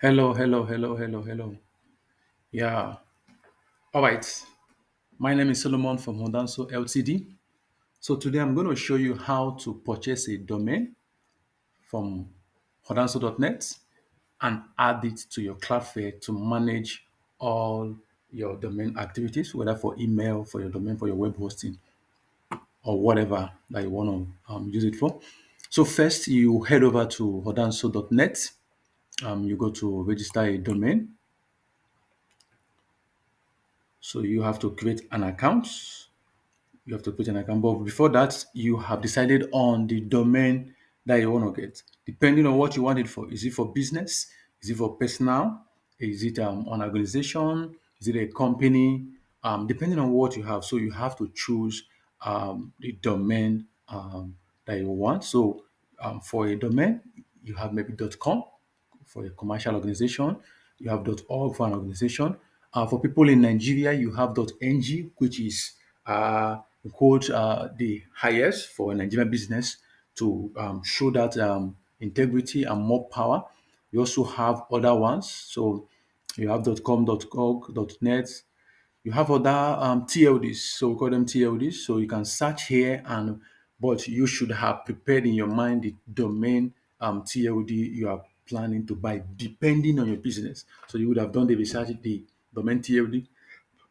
Hello, hello, hello, hello, hello. Yeah. All right. My name is Solomon from Hordanso LTD. So today I'm going to show you how to purchase a domain from Hordanso.net and add it to your Cloudflare to manage all your domain activities, whether for email, for your domain, for your web hosting, or whatever that you want to use it for. So first, you head over to Hordanso.net. You go to register a domain. So you have to create an account. You have to create an account. But before that, you have decided on the domain that you want to get, depending on what you want it for. Is it for business? Is it for personal? Is it an organization? Is it a company? Depending on what you have. So you have to choose the domain that you want. So for a domain, you have maybe .com for a commercial organization. You have .org for an organization. For people in Nigeria, you have .ng, which is quote the highest for a Nigerian business to show that integrity and more power. You also have other ones. So you have .com, .org, .net. You have other TLDs, so we call them TLDs. So you can search here, and but you should have prepared in your mind the domain TLD you are planning to buy, depending on your business. So you would have done the research, the domain TLD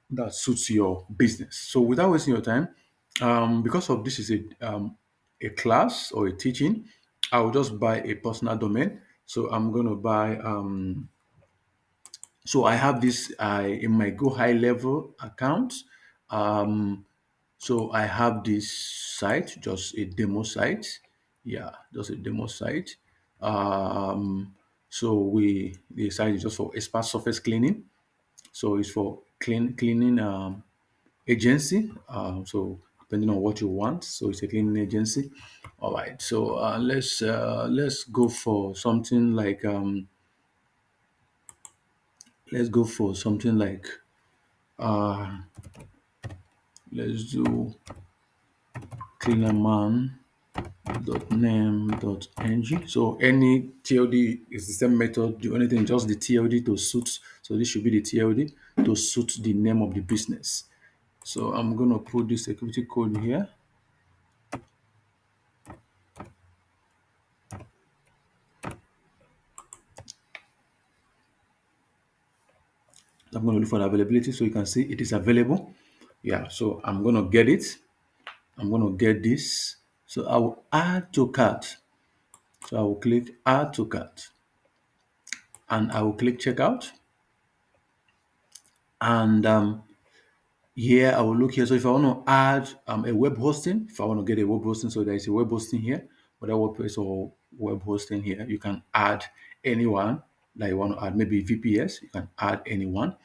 that suits your business. So without wasting your time, because of this is a class or a teaching, I will just buy a personal domain. So I'm going to buy so I have this in my Go High Level account. Um, so I have this site, just a demo site. Yeah, just a demo site. So the site is just for expert surface cleaning. So it's for cleaning agency. So depending on what you want, so it's a cleaning agency. All right. So let's go for something like let's go for something like uh let's do CNAME.name.ng. So any TLD is the same method. The only thing just the TLD to suit. So this should be the TLD to suit the name of the business. So I'm gonna put this security code here. I'm gonna look for the availability so you can see it is available. Yeah, so I'm gonna get it. I'm gonna get this. So I will add to cart. So I will click add to cart and I will click checkout. And here I will look here. So if I want to add a web hosting, if I want to get a web hosting, so there is a web hosting here, whether WordPress or web hosting here, you can add anyone that you want to add. Maybe VPS, you can add anyone,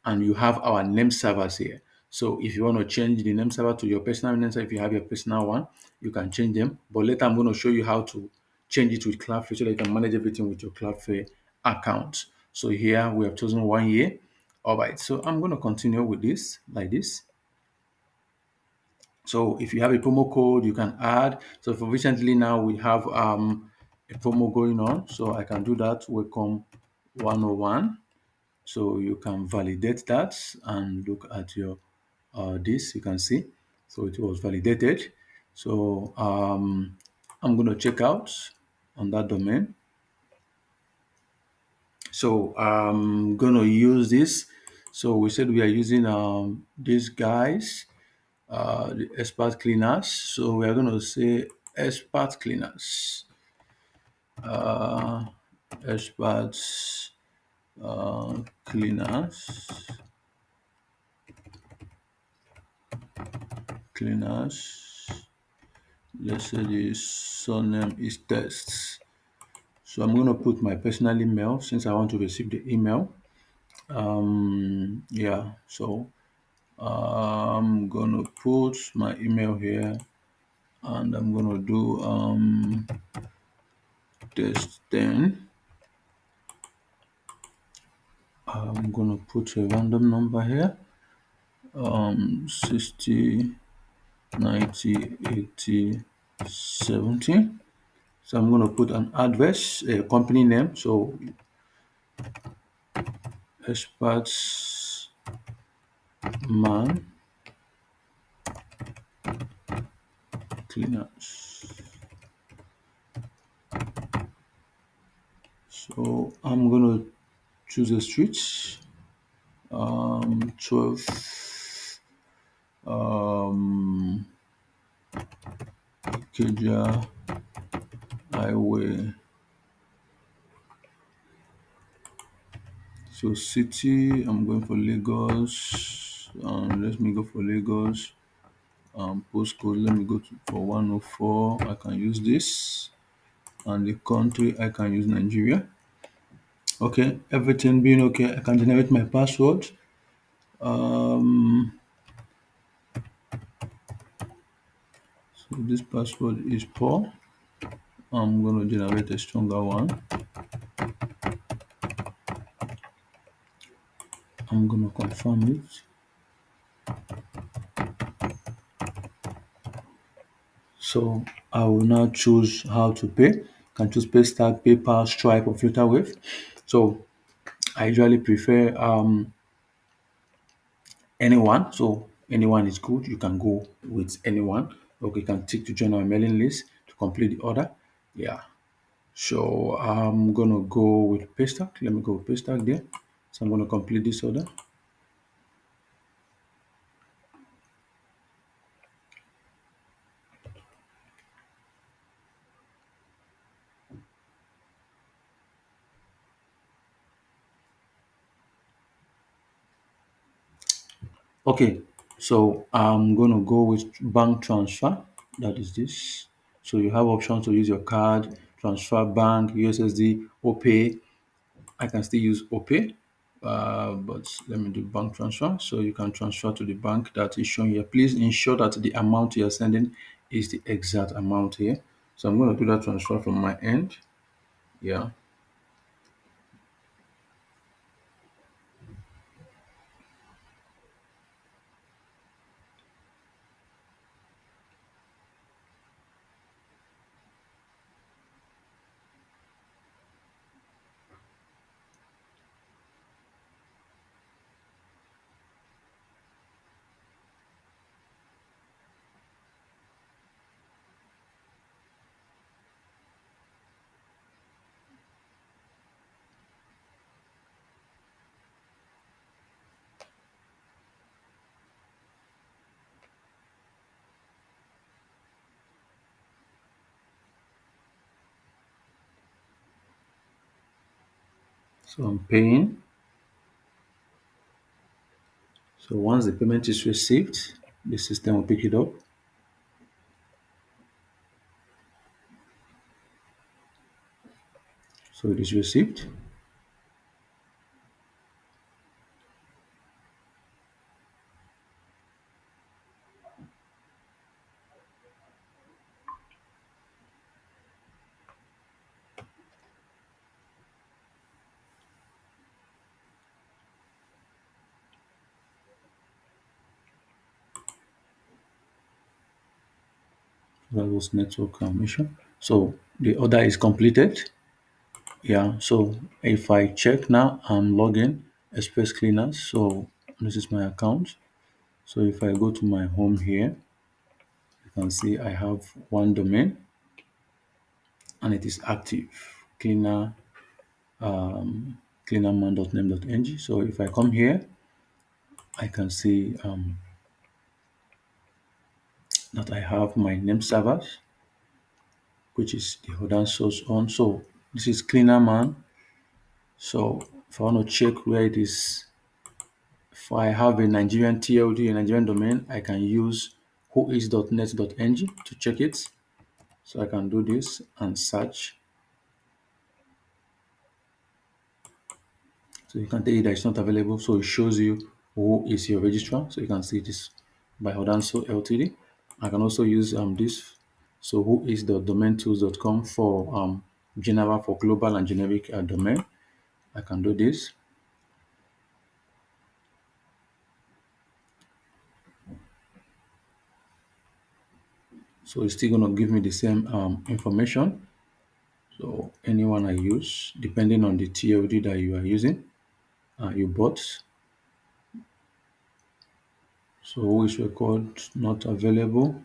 and you have our name servers here. So if you want to change the name server to your personal name server, if you have your personal one, you can change them. But later I'm going to show you how to change it with Cloudflare so that you can manage everything with your Cloudflare account. So here we have chosen 1 year. All right, so I'm going to continue with this like this. So if you have a promo code, you can add. So for recently now we have a promo going on. So I can do that. Welcome 101. So you can validate that and look at your this. You can see. So it was validated. So I'm going to check out on that domain. So I'm gonna use this. So we said we are using these guys, the expert cleaners. So we are gonna say expert cleaners, uh, experts cleaners, cleaners. Let's say the surname is tests. So I'm gonna put my personal email since I want to receive the email. Yeah. So I'm gonna put my email here and I'm gonna do test 10. I'm gonna put a random number here 60 90 80 70. So I'm gonna put an address, a company name. So experts man cleaners. So I'm gonna choose a street. 12 um Ikeja Highway. So city, I'm going for Lagos. Let me go for Lagos. Postcode, let me go for 104. I can use this. And the country, I can use Nigeria. Okay, everything being okay, I can generate my password. Um, so this password is poor. I'm gonna generate a stronger one. I'm gonna confirm it. So I will now choose how to pay. Can choose Paystack, PayPal, Stripe, or Flutterwave. So I usually prefer anyone. So anyone is good. You can go with anyone. Okay, you can tick to join our mailing list to complete the order. Yeah. So I'm gonna go with Paystack. Let me go with Paystack there. So I'm gonna complete this order. Okay, so I'm gonna go with bank transfer. That is this. So you have options to use your card, transfer bank, USSD, OPay. I can still use OPay, but let me do bank transfer. So you can transfer to the bank that is shown here. Please ensure that the amount you are sending is the exact amount here. So I'm gonna do that transfer from my end. Yeah. So I'm paying. So once the payment is received, the system will pick it up. So it is received. That was network mission. So the order is completed. Yeah. So if I check now, I'm logging Express Cleaners. So this is my account. So if I go to my home here, you can see I have one domain and it is active. Cleaner cleanerman.name.ng. So if I come here, I can see that I have my name servers, which is the Hordanso's on. So this is Cleanerman. So if I want to check where it is, if I have a Nigerian TLD, a Nigerian domain, I can use whois.net.ng to check it. So I can do this and search. So you can tell it that it's not available. So it shows you who is your registrar. So you can see this by Hordanso LTD. I can also use this. So who is the domaintools.com for general, for global and generic domain. I can do this. So it's still going to give me the same information. So anyone I use, depending on the TLD that you are using, you bought. So who is record not available?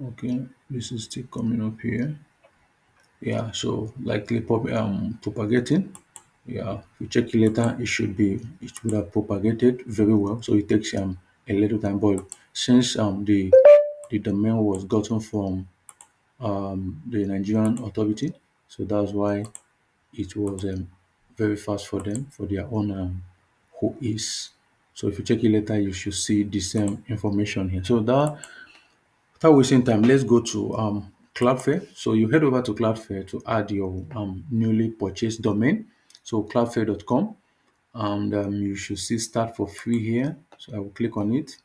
Okay, this is still coming up here. Yeah, so likely propagating. Yeah, if you check it later, it would have propagated very well. So it takes a little time, but since the domain was gotten from the Nigerian authority, so that's why it was very fast for them for their own who is. So if you check it later, you should see the same information here. So that without wasting time, let's go to Cloudflare. So you head over to Cloudflare to add your newly purchased domain. So cloudflare.com, and you should see start for free here. So I will click on it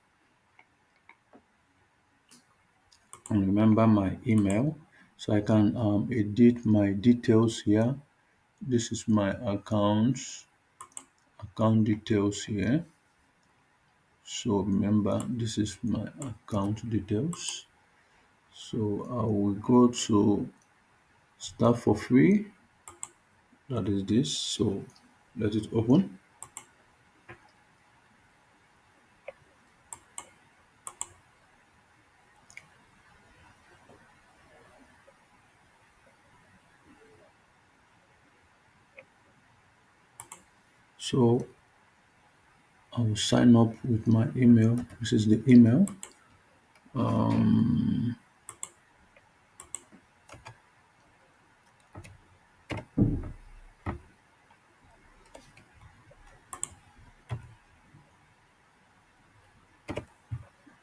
and remember my email. So I can edit my details here. This is my account details here. So remember, this is my account details. So I will go to start for free. That is this. So let it open. So I will sign up with my email. This is the email.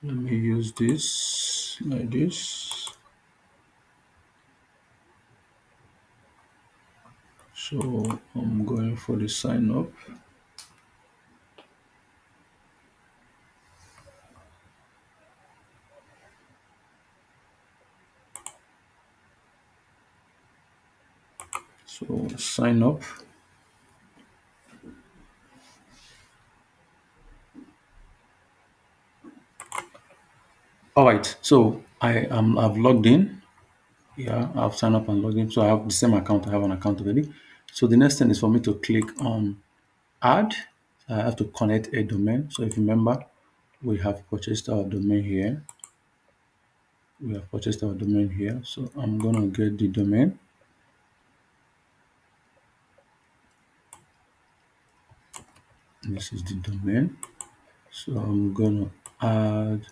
Let me use this like this. So I'm going for the sign up. So sign up. All right. So I've logged in. Yeah, I've signed up and logged in. So I have the same account. I have an account already. So the next thing is for me to click on add. I have to connect a domain. So if you remember, we have purchased our domain here. We have purchased our domain here. So I'm gonna get the domain. This is the domain. So I'm gonna add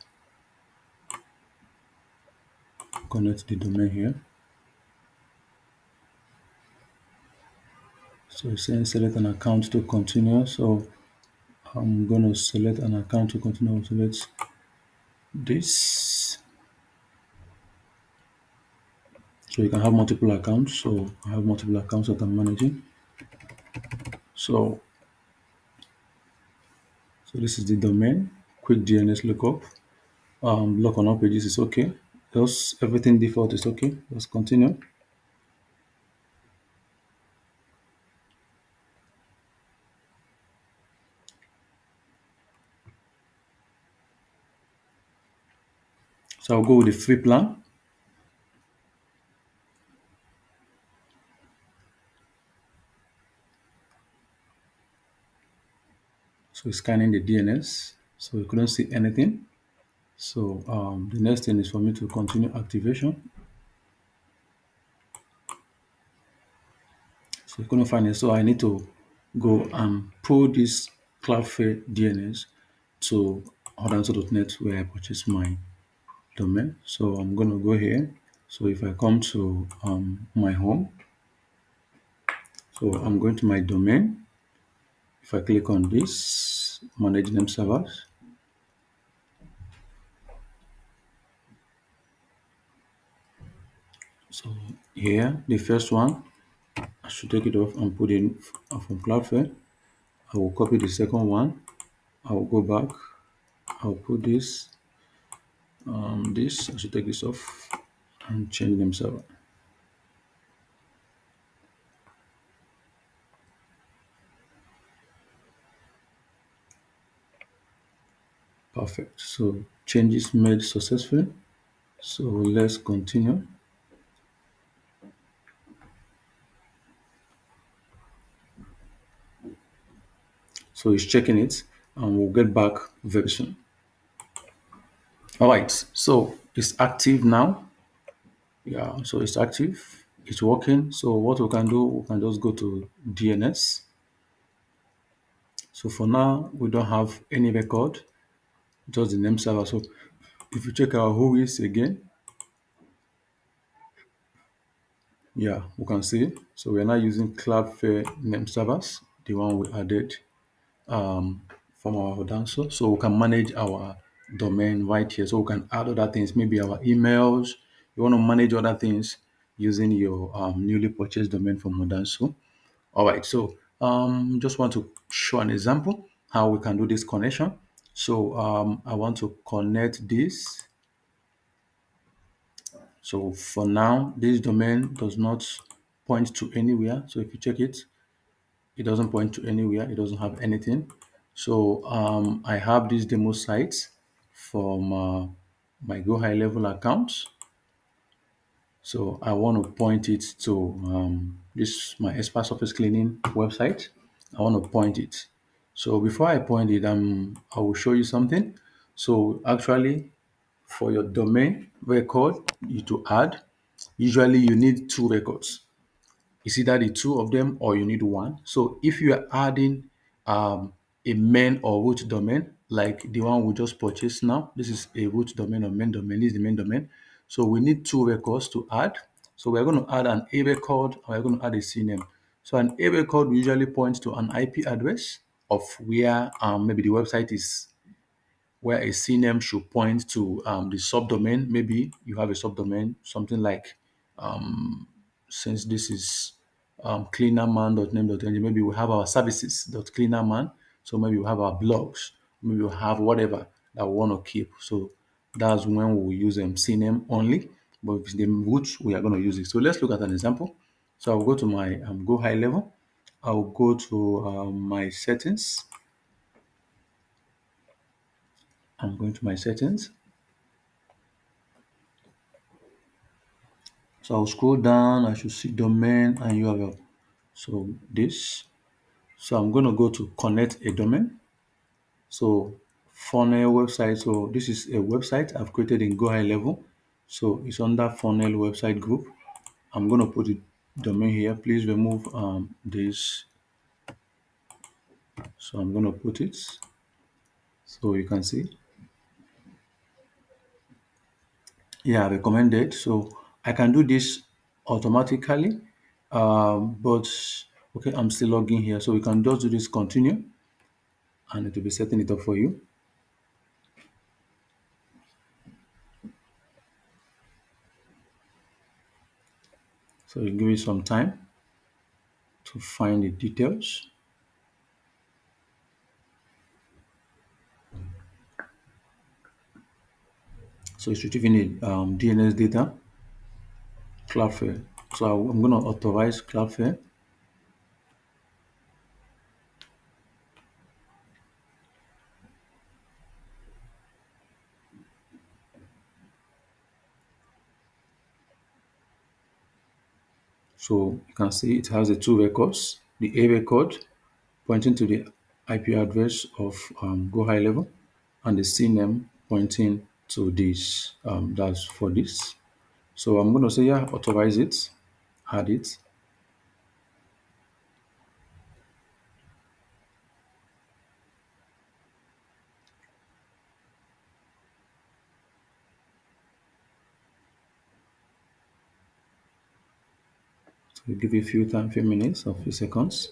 connect the domain here. So it's saying select an account to continue. So I'm gonna select an account to continue. I'll select this. So you can have multiple accounts. So I have multiple accounts that I'm managing. So this is the domain. Quick DNS lookup. Lock on all pages is okay. Else everything default is okay. Let's continue. So I'll go with the free plan. So it's scanning the DNS. So we couldn't see anything. So the next thing is for me to continue activation. So I couldn't find it. So I need to go and pull this Cloudflare DNS to Hordanso.net where I purchased my domain. So I'm going to go here. So if I come to my home, so I'm going to my domain. If I click on this, manage name servers. So here, the first one, I should take it off and put in from Cloudflare. I will copy the second one. I will go back. I'll put this. I should take this off and change them server. Perfect. So changes made successfully. So let's continue. So it's checking it, and we'll get back very soon. All right, so it's active now. Yeah, so it's active. It's working. So what we can do, we can just go to DNS. So for now, we don't have any record, just the name server. So if you check our whois again, yeah, we can see. So we're now using Cloudflare name servers, the one we added um, from our Hordanso. So we can manage our domain right here. So we can add other things, maybe our emails. You want to manage other things using your newly purchased domain from Hordanso. All right, so just want to show an example how we can do this connection. So I want to connect this. So for now, this domain does not point to anywhere. So if you check it, it doesn't point to anywhere. It doesn't have anything. So I have this demo site from my Go High Level account. So I want to point it to this my expert surface cleaning website. I want to point it. So before I point it, I will show you something. So actually, for your domain record you to add, usually you need two records. It's either the two of them or you need one. So if you are adding a main or root domain, like the one we just purchased now, this is a root domain or main domain, this is the main domain. So we need two records to add. So we're going to add an A record and we're going to add a CNAME. So an A record usually points to an IP address of where maybe the website is, where a CNAME should point to the subdomain. Maybe you have a subdomain, something like since this is cleanerman.name.ng, maybe we have our services.cleanerman. So maybe we have our blogs, maybe we have whatever that we want to keep. So that's when we will use CNAME only. But if it's the root, we are going to use it. So let's look at an example. So I'll go to my Go High Level. I'll go to my settings. I'm going to my settings. So I'll scroll down. I should see domain and URL. So this. So I'm going to go to connect a domain. So funnel website. So this is a website I've created in Go High Level. So it's under funnel website group. I'm going to put the domain here. Please remove this. So I'm going to put it so you can see. Yeah, recommended. So I can do this automatically. But okay, I'm still logging here. So we can just do this continue and it will be setting it up for you. So you give it some time to find the details. So it's retrieving the DNS data, Cloudflare. So I'm going to authorize Cloudflare. So you can see it has the two records, the A record pointing to the IP address of Go High Level and the CNAME pointing to this, that's for this. So I'm going to say, yeah, authorize it, add it. So we give it a few minutes or few seconds.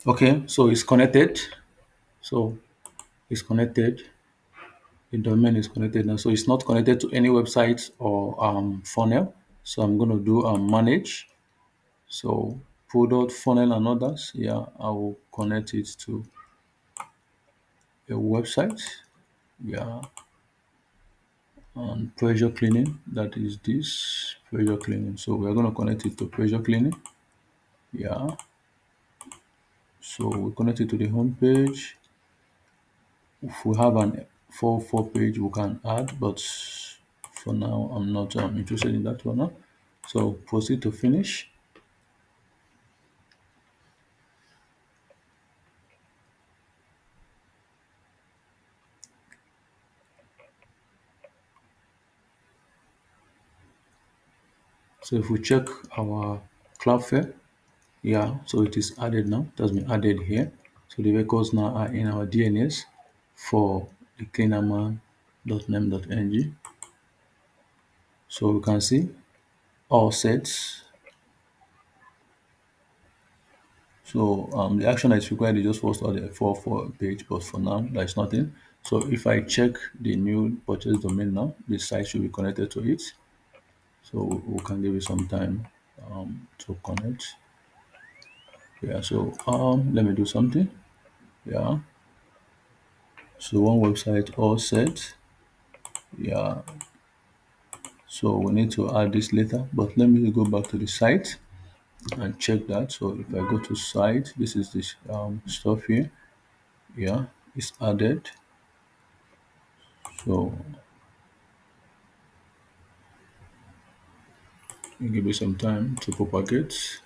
Okay, so it's connected. So it's connected. The domain is connected now. So it's not connected to any website or funnel. So I'm going to do manage. So product, funnel, and others. Yeah, I will connect it to a website. Yeah, and pressure cleaning. That is this pressure cleaning. So we are going to connect it to pressure cleaning. Yeah. So we connect it to the home page. If we have an 4 page, we can add, but for now, I'm not interested in that one. Huh? So proceed to finish. So if we check our Cloudflare, yeah, so it is added now. It has been added here. So the records now are in our DNS for the CNAME.name.ng. So we can see all sets. So the action that is required is just first or the 4 page, but for now there's nothing. So if I check the new purchase domain now, the site should be connected to it. So we can give it some time to connect. Yeah, so let me do something. Yeah, so one website all set. Yeah, so we need to add this later, but let me go back to the site and check that. So if I go to site, this is this stuff here. Yeah, it's added. So give it some time to propagate.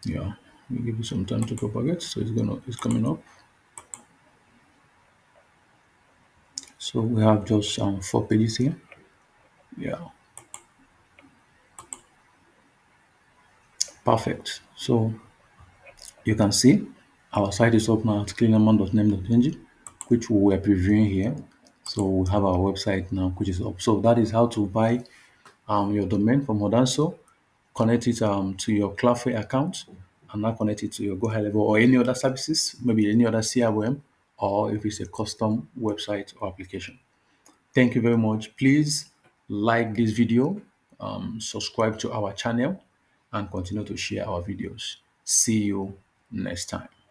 Yeah, we give it some time to propagate. So it's coming up. So we have just 4 pages here. Yeah, perfect. So you can see our site is up now at cleanaman.name.ng, which we were previewing here. So we have our website now, which is up. So that is how to buy your domain from Hordanso, connect it to your Cloudflare account, and now connect it to your Go High Level or any other services, maybe any other CRM, or if it's a custom website or application. Thank you very much. Please like this video, subscribe to our channel, and continue to share our videos. See you next time.